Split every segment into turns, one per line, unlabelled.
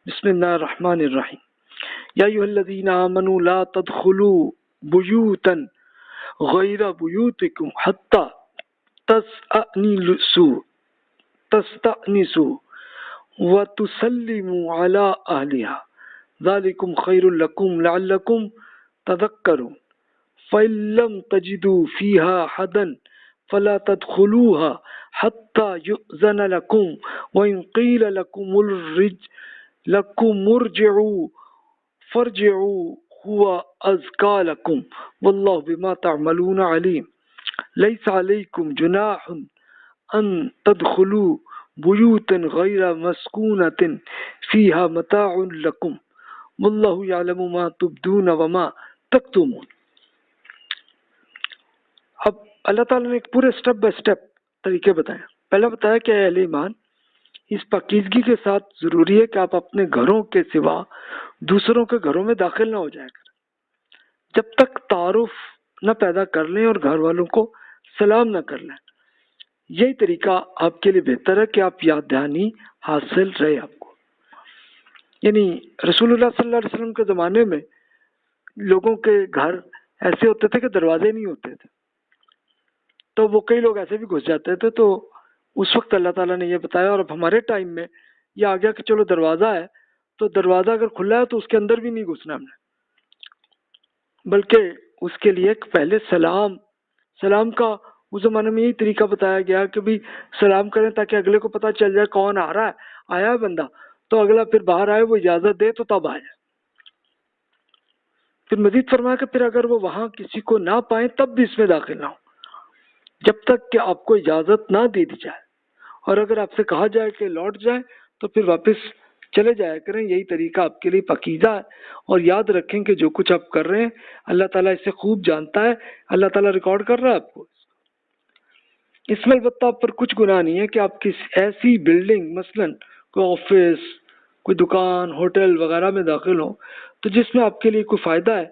بسم اللہ الرحمن الرحیم یا ایھا الذین آمنوا لا تدخلوا بیوتا غیر بیوتکم حتی تستأنسوا وتسلموا علی اہلها ذلکم خیر لکم لعلکم تذکرون فإن لم تجدوا فيها أحدا فلا تدخلوها حتى يؤذن لكم وإن قيل لكم ارجعوا فارجعوا هو أزكى لكم والله بما تعملون عليم ليس عليكم جناح أن تدخلوا بيوتا غير مسكونة فيها متاع لكم والله يعلم ما تبدون وما تكتمون۔ اب اللہ تعالیٰ نے ایک پورے سٹیپ بائی سٹیپ طریقے بتائے۔ پہلا بتایا کہ اہل ایمان اس پاکیزگی کے ساتھ ضروری ہے کہ آپ اپنے گھروں کے سوا دوسروں کے گھروں میں داخل نہ ہو جائے کریں جب تک تعارف نہ پیدا کر لیں اور گھر والوں کو سلام نہ کر لیں۔ یہی طریقہ آپ کے لیے بہتر ہے کہ آپ یاد دہانی حاصل رہے آپ کو۔ یعنی رسول اللہ صلی اللہ علیہ وسلم کے زمانے میں لوگوں کے گھر ایسے ہوتے تھے کہ دروازے نہیں ہوتے تھے، تو وہ کئی لوگ ایسے بھی گھس جاتے تھے۔ تو اس وقت اللہ تعالیٰ نے یہ بتایا، اور اب ہمارے ٹائم میں یہ آ گیا کہ چلو دروازہ ہے تو دروازہ اگر کھلا ہے تو اس کے اندر بھی نہیں گھسنا ہم نے، بلکہ اس کے لیے پہلے سلام کا اس زمانے میں یہی طریقہ بتایا گیا کہ بھی سلام کریں تاکہ اگلے کو پتہ چل جائے کون آ رہا ہے، آیا ہے بندہ، تو اگلا پھر باہر آئے، وہ اجازت دے تو تب آئے۔ پھر مزید فرمایا کہ پھر اگر وہ وہاں کسی کو نہ پائیں تب بھی اس میں داخل نہ ہو جب تک کہ آپ کو اجازت نہ دے دی جائے، اور اگر آپ سے کہا جائے کہ لوٹ جائیں تو پھر واپس چلے جایا کریں۔ یہی طریقہ آپ کے لیے پاکیزہ ہے، اور یاد رکھیں کہ جو کچھ آپ کر رہے ہیں اللہ تعالیٰ اسے خوب جانتا ہے، اللہ تعالیٰ ریکارڈ کر رہا ہے آپ کو۔ اس میں البتہ آپ پر کچھ گناہ نہیں ہے کہ آپ کسی ایسی بلڈنگ، مثلا کوئی آفس، کوئی دکان، ہوٹل وغیرہ میں داخل ہوں تو جس میں آپ کے لیے کوئی فائدہ ہے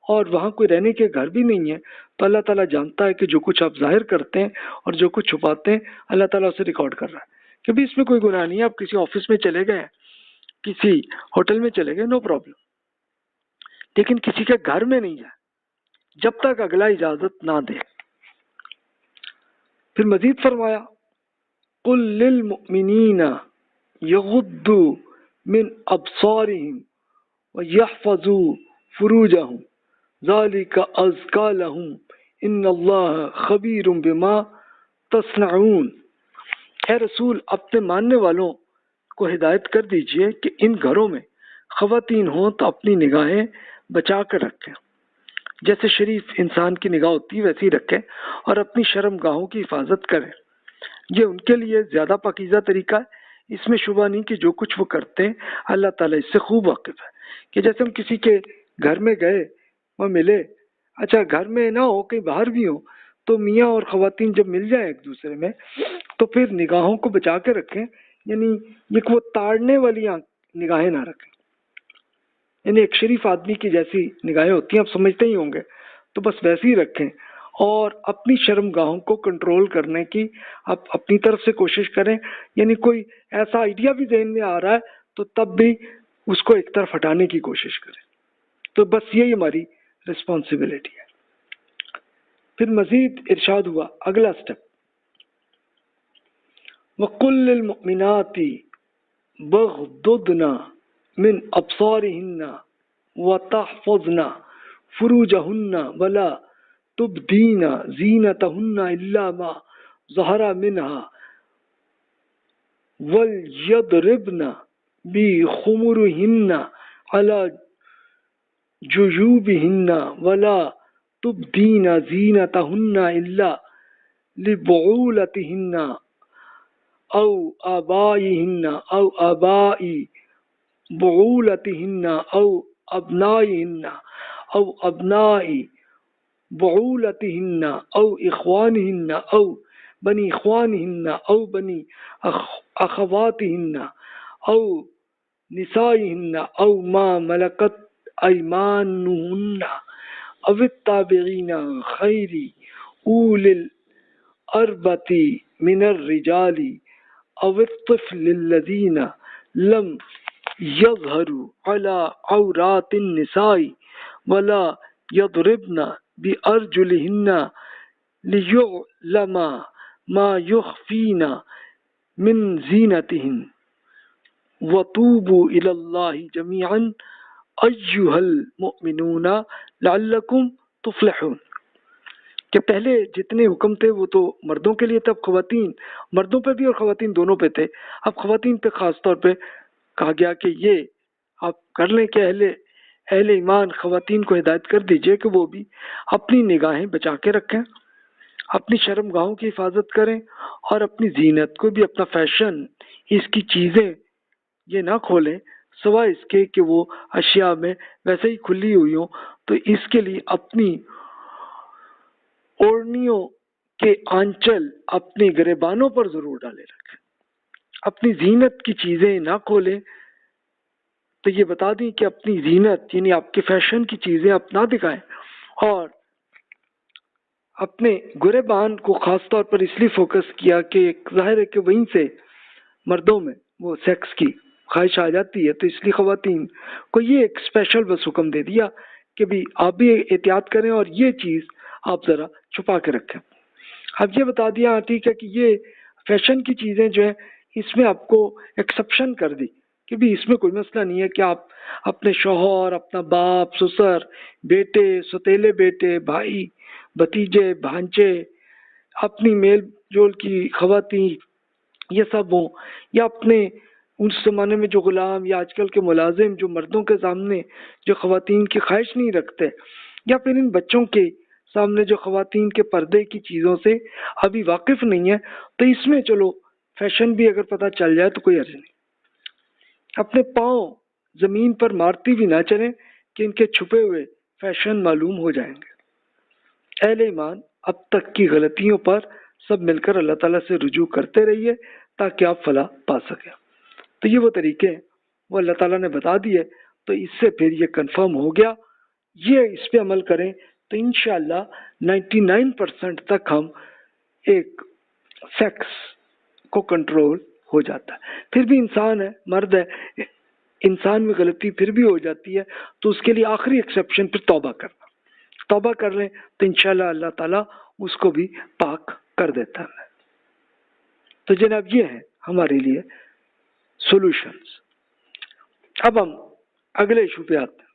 اور وہاں کوئی رہنے کے گھر بھی نہیں ہے، تو اللہ تعالیٰ جانتا ہے کہ جو کچھ آپ ظاہر کرتے ہیں اور جو کچھ چھپاتے ہیں اللہ تعالیٰ اسے ریکارڈ کر رہا ہے۔ کہ بھی اس میں کوئی گناہ نہیں ہے، آپ کسی آفس میں چلے گئے، کسی ہوٹل میں چلے گئے، نو پرابلم، لیکن کسی کے گھر میں نہیں جائے جب تک اگلا اجازت نہ دے۔ پھر مزید فرمایا قل للمؤمنین یغضوا من ابصارهم ویحفظوا فروجهم ذلک ازکی لهم ان اللہ خبیر بما تصنعون۔ اے رسول اپنے ماننے والوں کو ہدایت کر دیجئے کہ ان گھروں میں خواتین ہوں تو اپنی نگاہیں بچا کر رکھیں، جیسے شریف انسان کی نگاہ ہوتی ہے ویسی رکھیں، اور اپنی شرم گاہوں کی حفاظت کریں۔ یہ ان کے لیے زیادہ پاکیزہ طریقہ ہے، اس میں شبہ نہیں کہ جو کچھ وہ کرتے ہیں اللہ تعالیٰ اس سے خوب واقف ہے۔ کہ جیسے ہم کسی کے گھر میں گئے، وہ ملے، اچھا گھر میں نہ ہو کہیں باہر بھی ہو، تو میاں اور خواتین جب مل جائیں ایک دوسرے میں تو پھر نگاہوں کو بچا کے رکھیں، یعنی یہ وہ تاڑنے والی نگاہیں نہ رکھیں، یعنی ایک شریف آدمی کی جیسی نگاہیں ہوتی ہیں آپ سمجھتے ہی ہوں گے، تو بس ویسے ہی رکھیں، اور اپنی شرم گاہوں کو کنٹرول کرنے کی آپ اپنی طرف سے کوشش کریں۔ یعنی کوئی ایسا آئیڈیا بھی ذہن میں آ رہا ہے تو تب بھی اس کو ایک طرف ہٹانے کی کوشش کریں۔ تو بس یہی ہماری رسپانسبلٹی ہے۔ پھر مزید ارشاد ہوا اگلا سٹیپ، وَقُلْ لِلْمُؤْمِنَاتِ بَغْضُضْنَ مِنْ أَبْصَارِهِنَّ وَتَحْفَظْنَ فُرُوجَهُنَّ وَلَا تُبْدِينَ زِينَتَهُنَّ إِلَّا مَا ظَهَرَ مِنْهَا وَلْيَضْرِبْنَ بِخُمُرِهِنَّ عَلَى جُيُوبِهِنَّ وَلَا تُبْدِينَ زِينَتَهُنَّ إِلَّا لِبُعُولَتِهِنَّ أَوْ آبَائِهِنَّ أَوْ آبَاءِ بُعُولَتِهِنَّ أَوْ أَبْنَائِهِنَّ أَوْ أَبْنَاءِ بُعُولَتِهِنَّ أَوْ إِخْوَانِهِنَّ أَوْ بَنِي إِخْوَانِهِنَّ أَوْ بَنِي أَخَوَاتِهِنَّ أَوْ نِسَائِهِنَّ أَوْ مَا مَلَكَتْ أَيْمَانُهُنَّ أَوِ التَّابِعِينَ غَيْرِ أُولِي الْإِرْبَةِ مِنَ الرِّجَالِ أَوِ الطِّفْلِ الَّذِينَ لَمْ یظہروا علی عورات النساء ولا یضربن بأرجلہن لیعلم ما یخفین من زینتہن وَتُوبُوا إِلَى اللَّهِ جَمِيعًا أَيُّهَا الْمُؤْمِنُونَ لَعَلَّكُمْ تُفْلِحُونَ کہ پہلے جتنے حکم تھے وہ تو مردوں کے لیے تھے، اب خواتین، مردوں پہ بھی اور خواتین دونوں پہ تھے، اب خواتین پہ خاص طور پہ کہا گیا کہ یہ آپ کر لیں کہ اہل ایمان خواتین کو ہدایت کر دیجئے کہ وہ بھی اپنی نگاہیں بچا کے رکھیں، اپنی شرم گاہوں کی حفاظت کریں، اور اپنی زینت کو بھی، اپنا فیشن، اس کی چیزیں یہ نہ کھولیں سوائے اس کے کہ وہ اشیاء میں ویسے ہی کھلی ہوئی ہوں، تو اس کے لیے اپنی اوڑھنیوں کے آنچل اپنی گریبانوں پر ضرور ڈالے رکھیں، اپنی زینت کی چیزیں نہ کھولیں۔ تو یہ بتا دیں کہ اپنی زینت یعنی آپ کے فیشن کی چیزیں آپ نہ دکھائیں، اور اپنے گریبان کو خاص طور پر اس لیے فوکس کیا کہ ظاہر ہے کہ وہیں سے مردوں میں وہ سیکس کی خواہش آ جاتی ہے، تو اس لیے خواتین کو یہ ایک اسپیشل بس حکم دے دیا کہ بھی آپ بھی احتیاط کریں اور یہ چیز آپ ذرا چھپا کے رکھیں۔ اب یہ بتا دیا ٹھیک ہے کہ یہ فیشن کی چیزیں جو ہیں اس میں آپ کو ایکسیپشن کر دی کہ بھی اس میں کوئی مسئلہ نہیں ہے کہ آپ اپنے شوہر، اپنا باپ، سسر، بیٹے، ستیلے بیٹے، بھائی، بھتیجے، بھانچے، اپنی میل جول کی خواتین یہ سب ہوں، یا اپنے اس زمانے میں جو غلام یا آج کل کے ملازم جو مردوں کے سامنے جو خواتین کی خواہش نہیں رکھتے، یا پھر ان بچوں کے سامنے جو خواتین کے پردے کی چیزوں سے ابھی واقف نہیں ہے، تو اس میں چلو فیشن بھی اگر پتہ چل جائے تو کوئی حرج نہیں۔ اپنے پاؤں زمین پر مارتی بھی نہ چلیں کہ ان کے چھپے ہوئے فیشن معلوم ہو جائیں گے۔ اہل ایمان اب تک کی غلطیوں پر سب مل کر اللہ تعالیٰ سے رجوع کرتے رہیے تاکہ آپ فلاح پا سکیں۔ تو یہ وہ طریقے وہ اللہ تعالیٰ نے بتا دیے، تو اس سے پھر یہ کنفرم ہو گیا، یہ اس پہ عمل کریں تو انشاءاللہ 99% تک ہم ایک سیکس کو کنٹرول ہو جاتا ہے۔ پھر بھی انسان ہے، مرد ہے، انسان میں غلطی پھر بھی ہو جاتی ہے، تو اس کے لیے آخری ایکسیپشن پھر توبہ کرنا، توبہ کر لیں تو انشاءاللہ اللہ تعالیٰ اس کو بھی پاک کر دیتا ہے۔ تو جناب یہ ہے ہمارے لیے سولوشنز۔ اب ہم اگلے ایشو پہ آتے ہیں۔